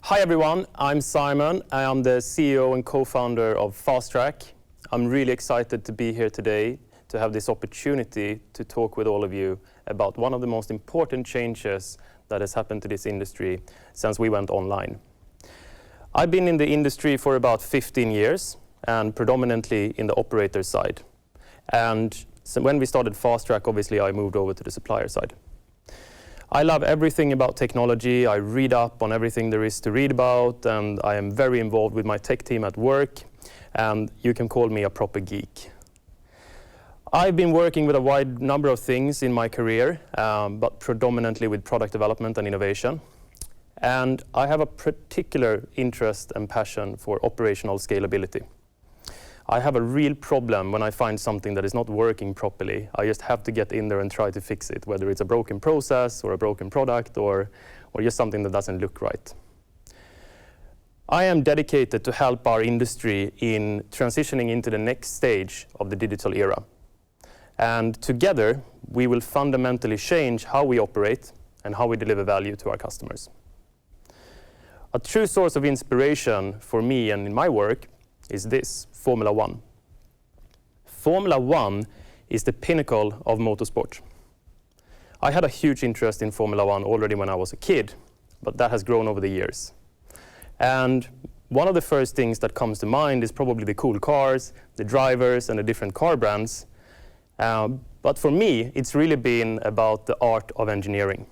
Hi everyone, I'm Simon. I am the CEO and co-founder of Fast Track. I'm really excited to be here today to have this opportunity to talk with all of you about one of the most important changes that has happened to this industry since we went online. I've been in the industry for about 15 years and predominantly in the operator side. And so when we started Fast Track, obviously I moved over to the supplier side. I love everything about technology. I read up on everything there is to read about, and I am very involved with my tech team at work, and you can call me a proper geek. I've been working with a wide number of things in my career, but predominantly with product development and innovation. And I have a particular interest and passion for operational scalability. I have a real problem when I find something that is not working properly. I just have to get in there and try to fix it, whether it's a broken process or a broken product or just something that doesn't look right. I am dedicated to help our industry in transitioning into the next stage of the digital era. And together, we will fundamentally change how we operate and how we deliver value to our customers. A true source of inspiration for me and in my work is this, Formula One. Formula One is the pinnacle of motorsport. I had a huge interest in Formula One already when I was a kid, but that has grown over the years. And one of the first things that comes to mind is probably the cool cars, the drivers, and the different car brands. But for me, it's really been about the art of engineering.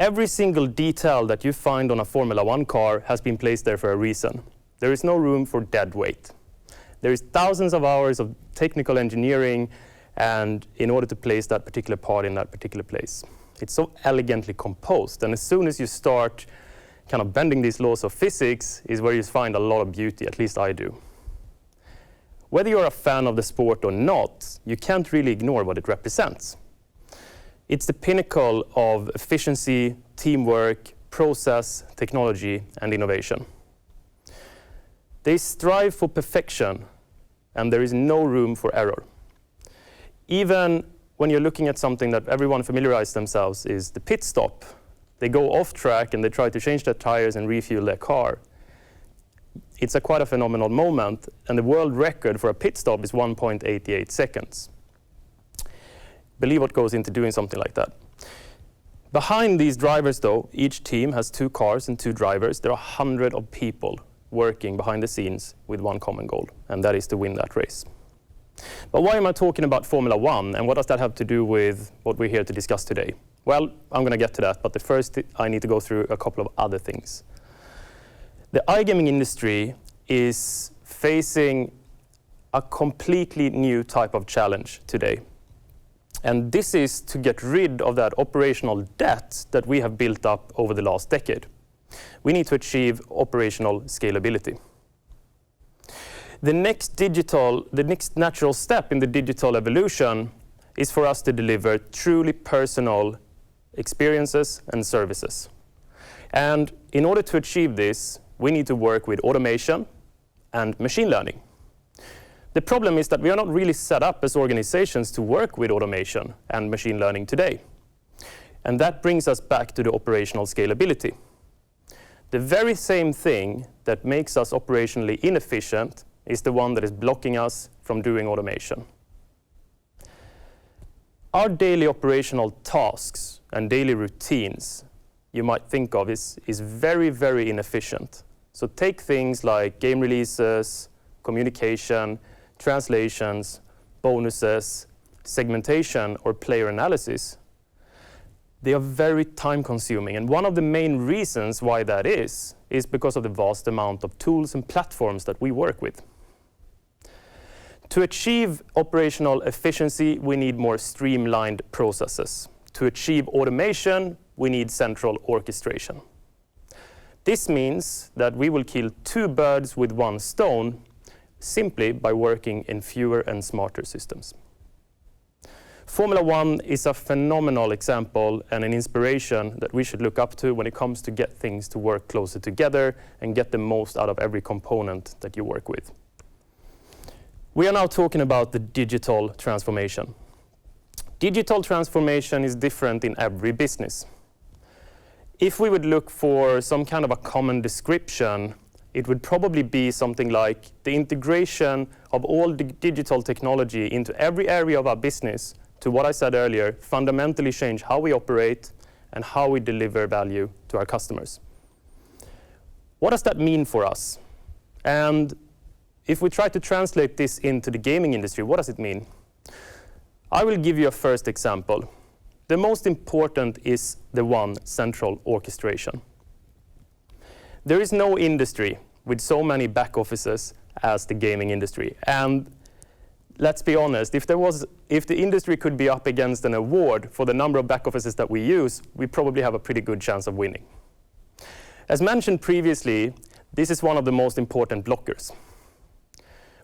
Every single detail that you find on a Formula One car has been placed there for a reason. There is no room for dead weight. There is thousands of hours of technical engineering and in order to place that particular part in that particular place. It's so elegantly composed, and as soon as you start kind of bending these laws of physics is where you find a lot of beauty, at least I do. Whether you're a fan of the sport or not, you can't really ignore what it represents. It's the pinnacle of efficiency, teamwork, process, technology, and innovation. They strive for perfection, and there is no room for error. Even when you're looking at something that everyone familiarizes themselves is the pit stop, they go off track and they try to change their tires and refuel their car. It's quite a phenomenal moment, and the world record for a pit stop is 1.88 seconds. Believe what goes into doing something like that. Behind these drivers, though, each team has 2 cars and 2 drivers. There are hundreds of people working behind the scenes with one common goal, and that is to win that race. But why am I talking about Formula One, and what does that have to do with what we're here to discuss today? Well, I'm going to get to that, but first I need to go through a couple of other things. The iGaming industry is facing a completely new type of challenge today. And this is to get rid of that operational debt that we have built up over the last decade. We need to achieve operational scalability. The next natural step in the digital evolution is for us to deliver truly personal experiences and services. And in order to achieve this, we need to work with automation and machine learning. The problem is that we are not really set up as organizations to work with automation and machine learning today. And that brings us back to the operational scalability. The very same thing that makes us operationally inefficient is the one that is blocking us from doing automation. Our daily operational tasks and daily routines, you might think of, is very, very inefficient. So take things like game releases, communication, translations, bonuses, segmentation, or player analysis. They are very time-consuming, and one of the main reasons why that is because of the vast amount of tools and platforms that we work with. To achieve operational efficiency, we need more streamlined processes. To achieve automation, we need central orchestration. This means that we will kill 2 birds with 1 stone simply by working in fewer and smarter systems. Formula One is a phenomenal example and an inspiration that we should look up to when it comes to get things to work closer together and get the most out of every component that you work with. We are now talking about the digital transformation. Digital transformation is different in every business. If we would look for some kind of a common description, it would probably be something like the integration of all the digital technology into every area of our business to what I said earlier, fundamentally change how we operate and how we deliver value to our customers. What does that mean for us? And if we try to translate this into the gaming industry, what does it mean? I will give you a first example. The most important is the one, central orchestration. There is no industry with so many back offices as the gaming industry. And let's be honest, if the industry could be up against an award for the number of back offices that we use, we probably have a pretty good chance of winning. As mentioned previously, this is one of the most important blockers.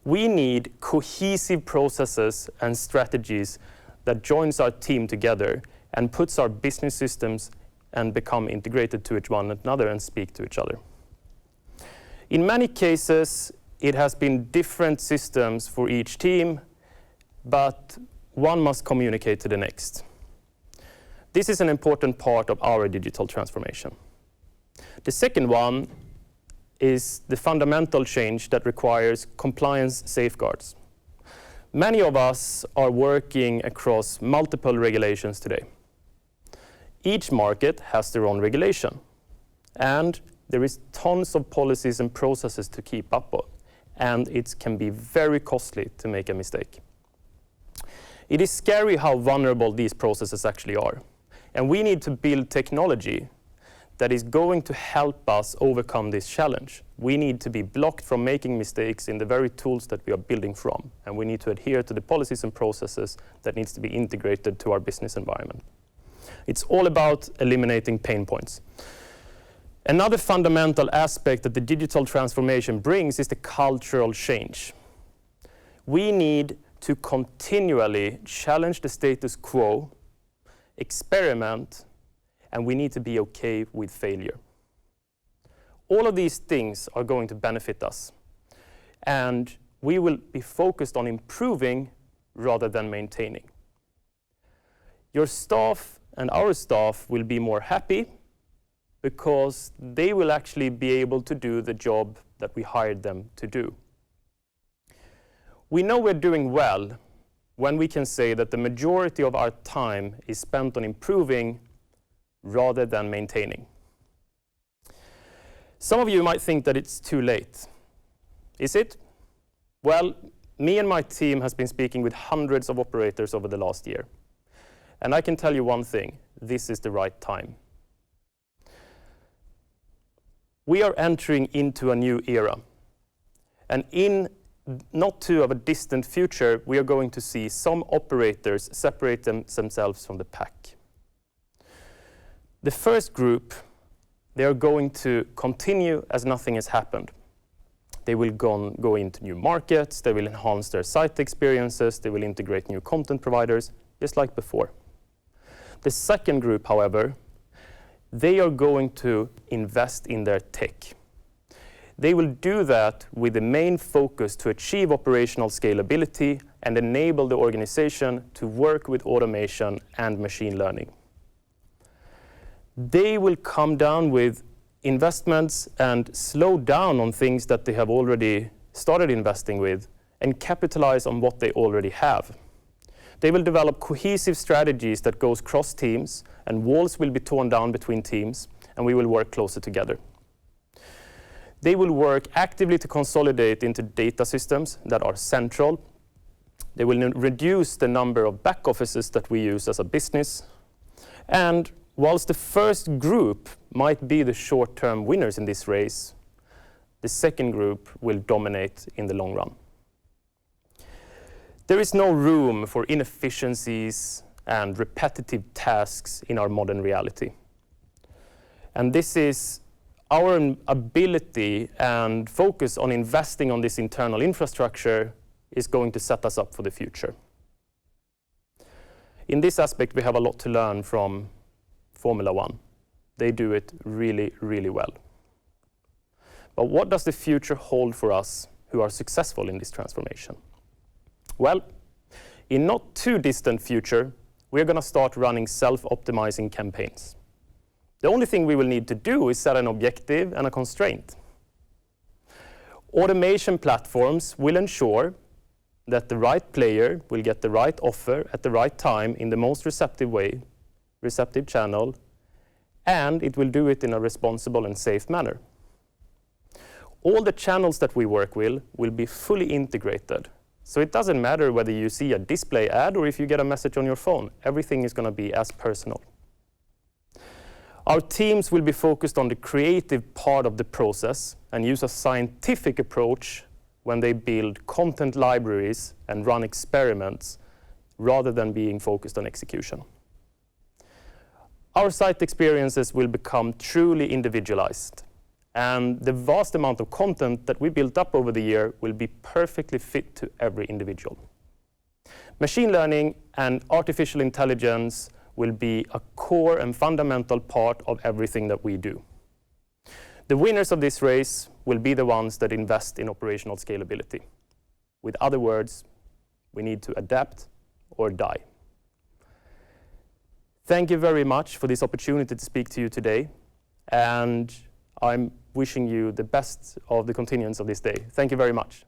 We need cohesive processes and strategies that joins our team together and puts our business systems and become integrated to each one another and speak to each other. In many cases, it has been different systems for each team, but one must communicate to the next. This is an important part of our digital transformation. The second one is the fundamental change that requires compliance safeguards. Many of us are working across multiple regulations today. Each market has their own regulation, and there is tons of policies and processes to keep up on, and it can be very costly to make a mistake. It is scary how vulnerable these processes actually are, and we need to build technology that is going to help us overcome this challenge. We need to be blocked from making mistakes in the very tools that we are building from, and we need to adhere to the policies and processes that needs to be integrated to our business environment. It's all about eliminating pain points. Another fundamental aspect that the digital transformation brings is the cultural change. We need to continually challenge the status quo, experiment, and we need to be okay with failure. All of these things are going to benefit us, and we will be focused on improving rather than maintaining. Your staff and our staff will be more happy because they will actually be able to do the job that we hired them to do. We know we're doing well when we can say that the majority of our time is spent on improving rather than maintaining. Some of you might think that it's too late. Is it? Well, me and my team has been speaking with hundreds of operators over the last year. And I can tell you one thing, this is the right time. We are entering into a new era. And in not too of a distant future, we are going to see some operators separate themselves from the pack. The first group, they are going to continue as nothing has happened. They will go into new markets, they will enhance their site experiences, they will integrate new content providers, just like before. The second group, however, they are going to invest in their tech. They will do that with the main focus to achieve operational scalability and enable the organization to work with automation and machine learning. They will come down with investments and slow down on things that they have already started investing with and capitalize on what they already have. They will develop cohesive strategies that goes cross teams, and walls will be torn down between teams, and we will work closer together. They will work actively to consolidate into data systems that are central. They will reduce the number of back offices that we use as a business. And whilst the first group might be the short-term winners in this race, the second group will dominate in the long run. There is no room for inefficiencies and repetitive tasks in our modern reality. And this is our ability and focus on investing on this internal infrastructure is going to set us up for the future. In this aspect, we have a lot to learn from Formula One. They do it really, really well. But what does the future hold for us who are successful in this transformation? Well, in not too distant future, we're going to start running self-optimizing campaigns. The only thing we will need to do is set an objective and a constraint. Automation platforms will ensure that the right player will get the right offer at the right time in the most receptive channel, and it will do it in a responsible and safe manner. All the channels that we work with will be fully integrated. So it doesn't matter whether you see a display ad or if you get a message on your phone. Everything is going to be as personal. Our teams will be focused on the creative part of the process and use a scientific approach when they build content libraries and run experiments rather than being focused on execution. Our site experiences will become truly individualized, and the vast amount of content that we built up over the year will be perfectly fit to every individual. Machine learning and artificial intelligence will be a core and fundamental part of everything that we do. The winners of this race will be the ones that invest in operational scalability. With other words, we need to adapt or die. Thank you very much for this opportunity to speak to you today, and I'm wishing you the best of the continuance of this day. Thank you very much.